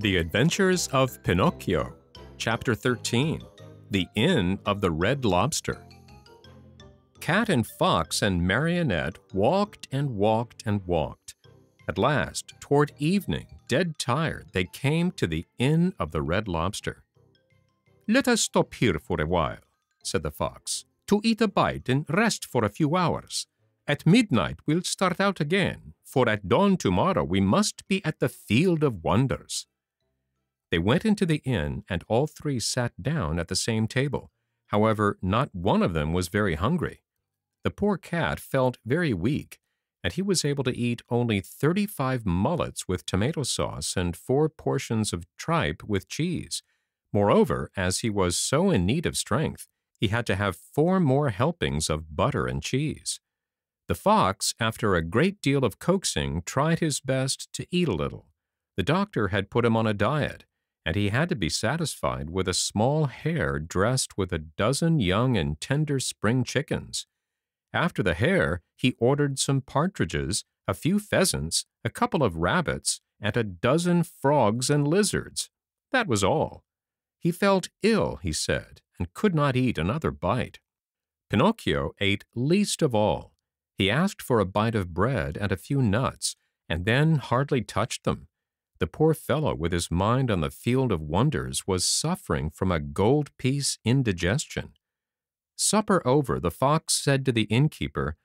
The Adventures of Pinocchio, Chapter 13, The Inn of the Red Lobster. Cat and Fox and Marionette walked and walked and walked. At last, toward evening, dead tired, they came to the Inn of the Red Lobster. "Let us stop here for a while," said the Fox, "to eat a bite and rest for a few hours. At midnight we'll start out again, for at dawn tomorrow we must be at the Field of Wonders." They went into the inn, and all three sat down at the same table. However, not one of them was very hungry. The poor cat felt very weak, and he was able to eat only 35 mullets with tomato sauce and 4 portions of tripe with cheese. Moreover, as he was so in need of strength, he had to have 4 more helpings of butter and cheese. The fox, after a great deal of coaxing, tried his best to eat a little. The doctor had put him on a diet, and he had to be satisfied with a small hare dressed with a dozen young and tender spring chickens. After the hare, he ordered some partridges, a few pheasants, a couple of rabbits, and a dozen frogs and lizards. That was all. He felt ill, he said, and could not eat another bite. Pinocchio ate least of all. He asked for a bite of bread and a few nuts, and then hardly touched them. The poor fellow, with his mind on the Field of Wonders, was suffering from a gold piece indigestion. Supper over, the fox said to the innkeeper,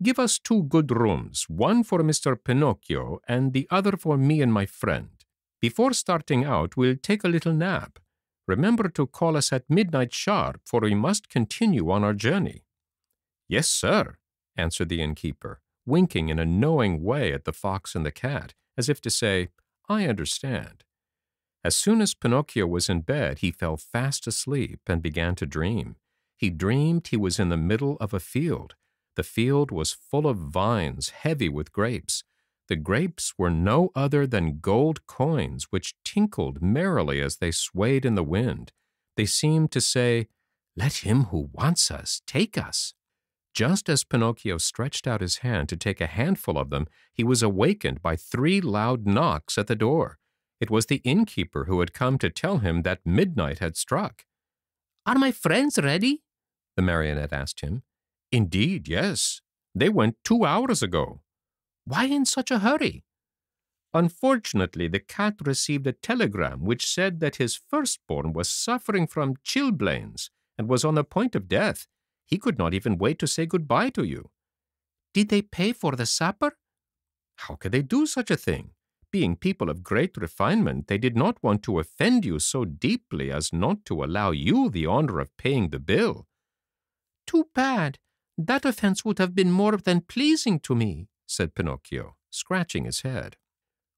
"Give us 2 good rooms, one for Mr. Pinocchio and the other for me and my friend. Before starting out, we'll take a little nap. Remember to call us at midnight sharp, for we must continue on our journey." "Yes, sir," answered the innkeeper, winking in a knowing way at the fox and the cat, as if to say, "I understand." As soon as Pinocchio was in bed, he fell fast asleep and began to dream. He dreamed he was in the middle of a field. The field was full of vines heavy with grapes. The grapes were no other than gold coins which tinkled merrily as they swayed in the wind. They seemed to say, "Let him who wants us take us." Just as Pinocchio stretched out his hand to take a handful of them, he was awakened by 3 loud knocks at the door. It was the innkeeper who had come to tell him that midnight had struck. "Are my friends ready?" the marionette asked him. "Indeed, yes. They went 2 hours ago." "Why in such a hurry?" "Unfortunately, the cat received a telegram which said that his firstborn was suffering from chilblains and was on the point of death. He could not even wait to say goodbye to you." "Did they pay for the supper?" "How could they do such a thing? Being people of great refinement, they did not want to offend you so deeply as not to allow you the honor of paying the bill." "Too bad. That offense would have been more than pleasing to me," said Pinocchio, scratching his head.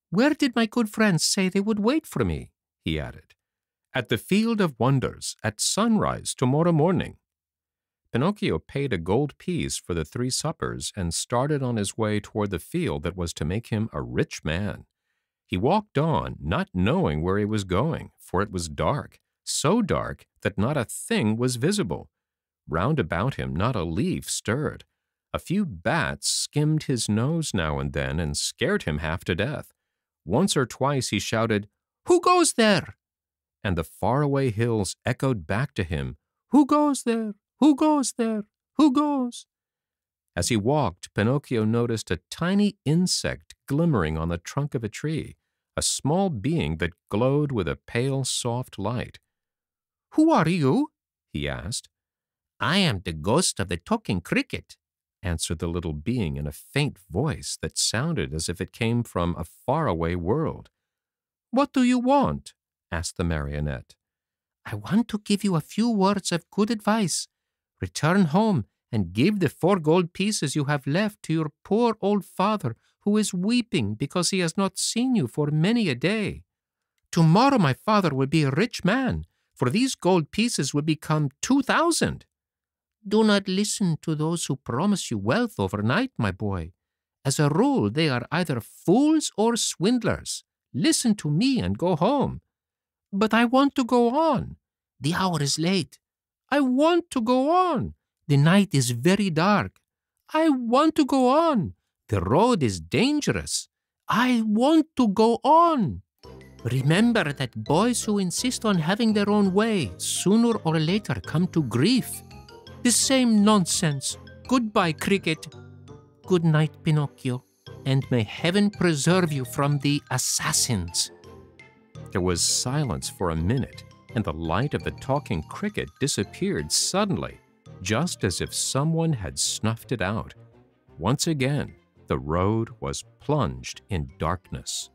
"Where did my good friends say they would wait for me?" he added. "At the Field of Wonders, at sunrise tomorrow morning." Pinocchio paid a gold piece for the 3 suppers and started on his way toward the field that was to make him a rich man. He walked on, not knowing where he was going, for it was dark, so dark that not a thing was visible. Round about him not a leaf stirred. A few bats skimmed his nose now and then and scared him half to death. Once or twice he shouted, "Who goes there?" And the faraway hills echoed back to him, "Who goes there? Who goes there? Who goes?" As he walked, Pinocchio noticed a tiny insect glimmering on the trunk of a tree, a small being that glowed with a pale, soft light. "Who are you?" he asked. "I am the ghost of the talking cricket," answered the little being in a faint voice that sounded as if it came from a faraway world. "What do you want?" asked the marionette. "I want to give you a few words of good advice. Return home and give the 4 gold pieces you have left to your poor old father, who is weeping because he has not seen you for many a day. Tomorrow my father will be a rich man, for these gold pieces will become 2,000. Do not listen to those who promise you wealth overnight, my boy. As a rule, they are either fools or swindlers. Listen to me and go home." "But I want to go on." "The hour is late." "I want to go on." "The night is very dark." "I want to go on." "The road is dangerous." "I want to go on." Remember that boys who insist on having their own way sooner or later come to grief. The same nonsense. Goodbye, cricket. Good night, Pinocchio, and may heaven preserve you from the assassins." There was silence for a minute, and the light of the talking cricket disappeared suddenly, just as if someone had snuffed it out. Once again, the road was plunged in darkness.